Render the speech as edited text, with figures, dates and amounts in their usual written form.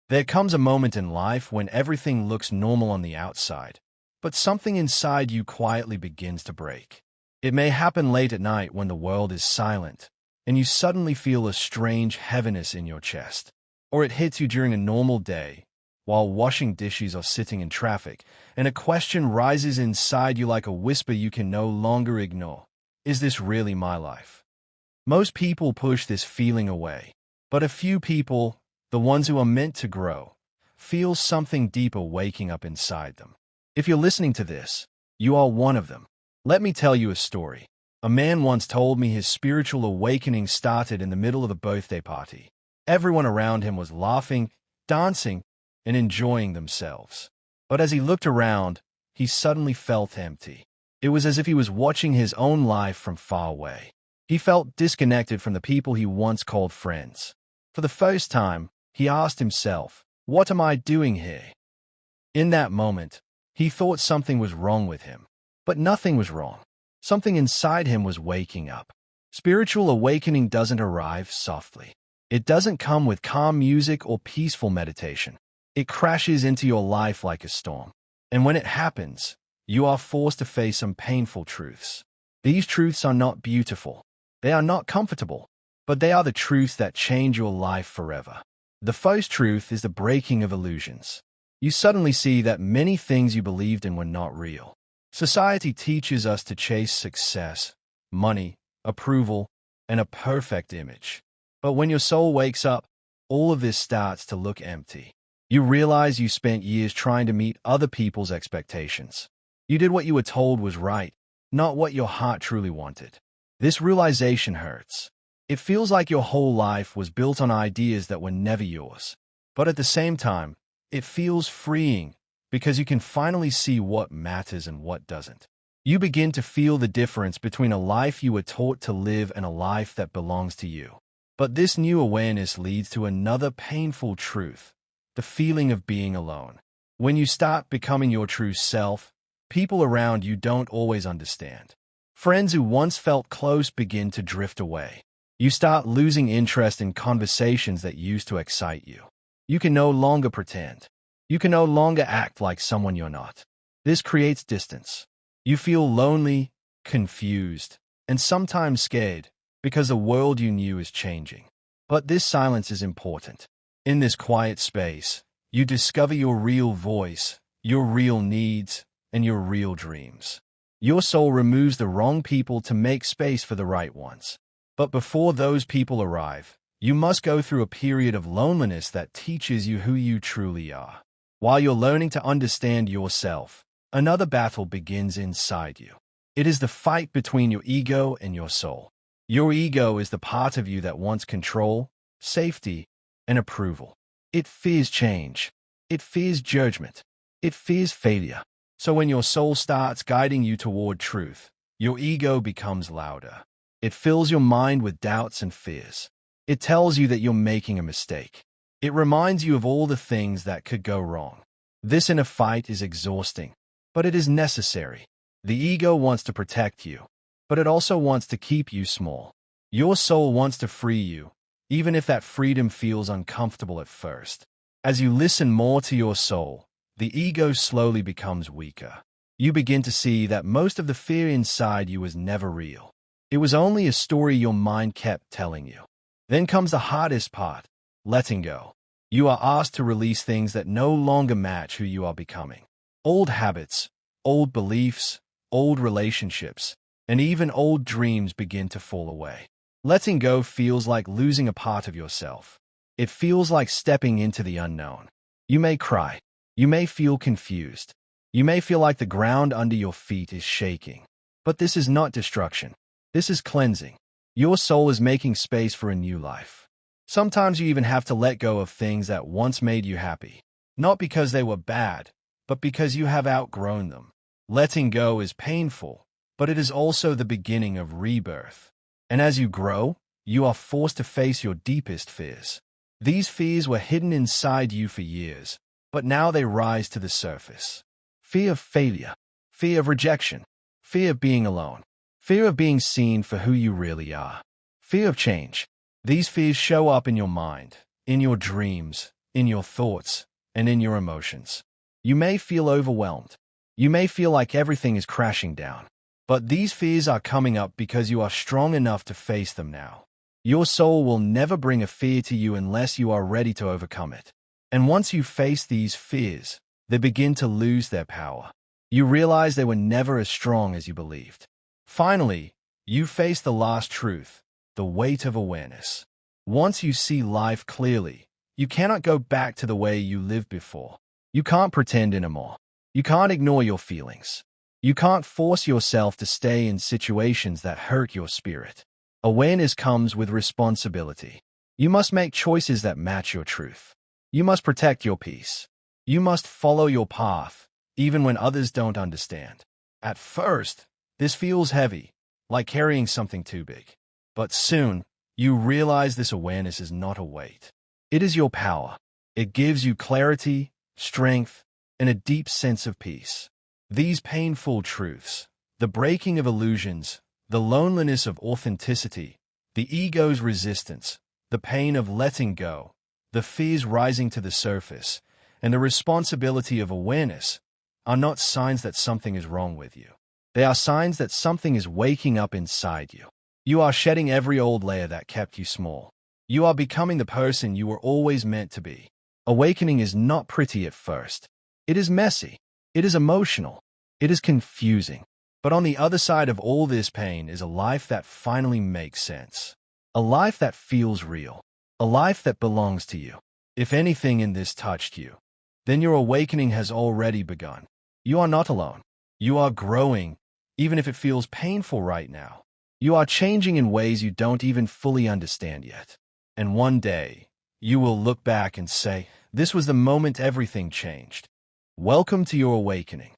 There comes a moment in life when everything looks normal on the outside, but something inside you quietly begins to break. It may happen late at night when the world is silent, and you suddenly feel a strange heaviness in your chest. Or it hits you during a normal day, while washing dishes or sitting in traffic, and a question rises inside you like a whisper you can no longer ignore. Is this really my life? Most people push this feeling away, but a few people, the ones who are meant to grow, feel something deeper waking up inside them. If you're listening to this, you are one of them. Let me tell you a story. A man once told me his spiritual awakening started in the middle of a birthday party. Everyone around him was laughing, dancing, and enjoying themselves. But as he looked around, he suddenly felt empty. It was as if he was watching his own life from far away. He felt disconnected from the people he once called friends. For the first time, he asked himself, "What am I doing here?" In that moment, he thought something was wrong with him. But nothing was wrong. Something inside him was waking up. Spiritual awakening doesn't arrive softly. It doesn't come with calm music or peaceful meditation. It crashes into your life like a storm. And when it happens, you are forced to face some painful truths. These truths are not beautiful. They are not comfortable, but they are the truths that change your life forever. The first truth is the breaking of illusions. You suddenly see that many things you believed in were not real. Society teaches us to chase success, money, approval, and a perfect image. But when your soul wakes up, all of this starts to look empty. You realize you spent years trying to meet other people's expectations. You did what you were told was right, not what your heart truly wanted. This realization hurts. It feels like your whole life was built on ideas that were never yours. But at the same time, it feels freeing because you can finally see what matters and what doesn't. You begin to feel the difference between a life you were taught to live and a life that belongs to you. But this new awareness leads to another painful truth, the feeling of being alone. When you start becoming your true self, people around you don't always understand. Friends who once felt close begin to drift away. You start losing interest in conversations that used to excite you. You can no longer pretend. You can no longer act like someone you're not. This creates distance. You feel lonely, confused, and sometimes scared because the world you knew is changing. But this silence is important. In this quiet space, you discover your real voice, your real needs, and your real dreams. Your soul removes the wrong people to make space for the right ones. But before those people arrive, you must go through a period of loneliness that teaches you who you truly are. While you're learning to understand yourself, another battle begins inside you. It is the fight between your ego and your soul. Your ego is the part of you that wants control, safety, and approval. It fears change. It fears judgment. It fears failure. So when your soul starts guiding you toward truth, your ego becomes louder. It fills your mind with doubts and fears. It tells you that you're making a mistake. It reminds you of all the things that could go wrong. This inner fight is exhausting, but it is necessary. The ego wants to protect you, but it also wants to keep you small. Your soul wants to free you, even if that freedom feels uncomfortable at first. As you listen more to your soul, the ego slowly becomes weaker. You begin to see that most of the fear inside you was never real. It was only a story your mind kept telling you. Then comes the hardest part, letting go. You are asked to release things that no longer match who you are becoming. Old habits, old beliefs, old relationships, and even old dreams begin to fall away. Letting go feels like losing a part of yourself. It feels like stepping into the unknown. You may cry. You may feel confused. You may feel like the ground under your feet is shaking. But this is not destruction. This is cleansing. Your soul is making space for a new life. Sometimes you even have to let go of things that once made you happy. Not because they were bad, but because you have outgrown them. Letting go is painful, but it is also the beginning of rebirth. And as you grow, you are forced to face your deepest fears. These fears were hidden inside you for years, but now they rise to the surface. Fear of failure, fear of rejection, fear of being alone, fear of being seen for who you really are, fear of change. These fears show up in your mind, in your dreams, in your thoughts, and in your emotions. You may feel overwhelmed. You may feel like everything is crashing down. But these fears are coming up because you are strong enough to face them now. Your soul will never bring a fear to you unless you are ready to overcome it. And once you face these fears, they begin to lose their power. You realize they were never as strong as you believed. Finally, you face the last truth, the weight of awareness. Once you see life clearly, you cannot go back to the way you lived before. You can't pretend anymore. You can't ignore your feelings. You can't force yourself to stay in situations that hurt your spirit. Awareness comes with responsibility. You must make choices that match your truth. You must protect your peace. You must follow your path, even when others don't understand. At first, this feels heavy, like carrying something too big. But soon, you realize this awareness is not a weight. It is your power. It gives you clarity, strength, and a deep sense of peace. These painful truths, the breaking of illusions, the loneliness of authenticity, the ego's resistance, the pain of letting go, the fears rising to the surface, and the responsibility of awareness are not signs that something is wrong with you. They are signs that something is waking up inside you. You are shedding every old layer that kept you small. You are becoming the person you were always meant to be. Awakening is not pretty at first. It is messy. It is emotional. It is confusing. But on the other side of all this pain is a life that finally makes sense. A life that feels real. A life that belongs to you. If anything in this touched you, then your awakening has already begun. You are not alone. You are growing, even if it feels painful right now. You are changing in ways you don't even fully understand yet. And one day, you will look back and say, this was the moment everything changed. Welcome to your awakening.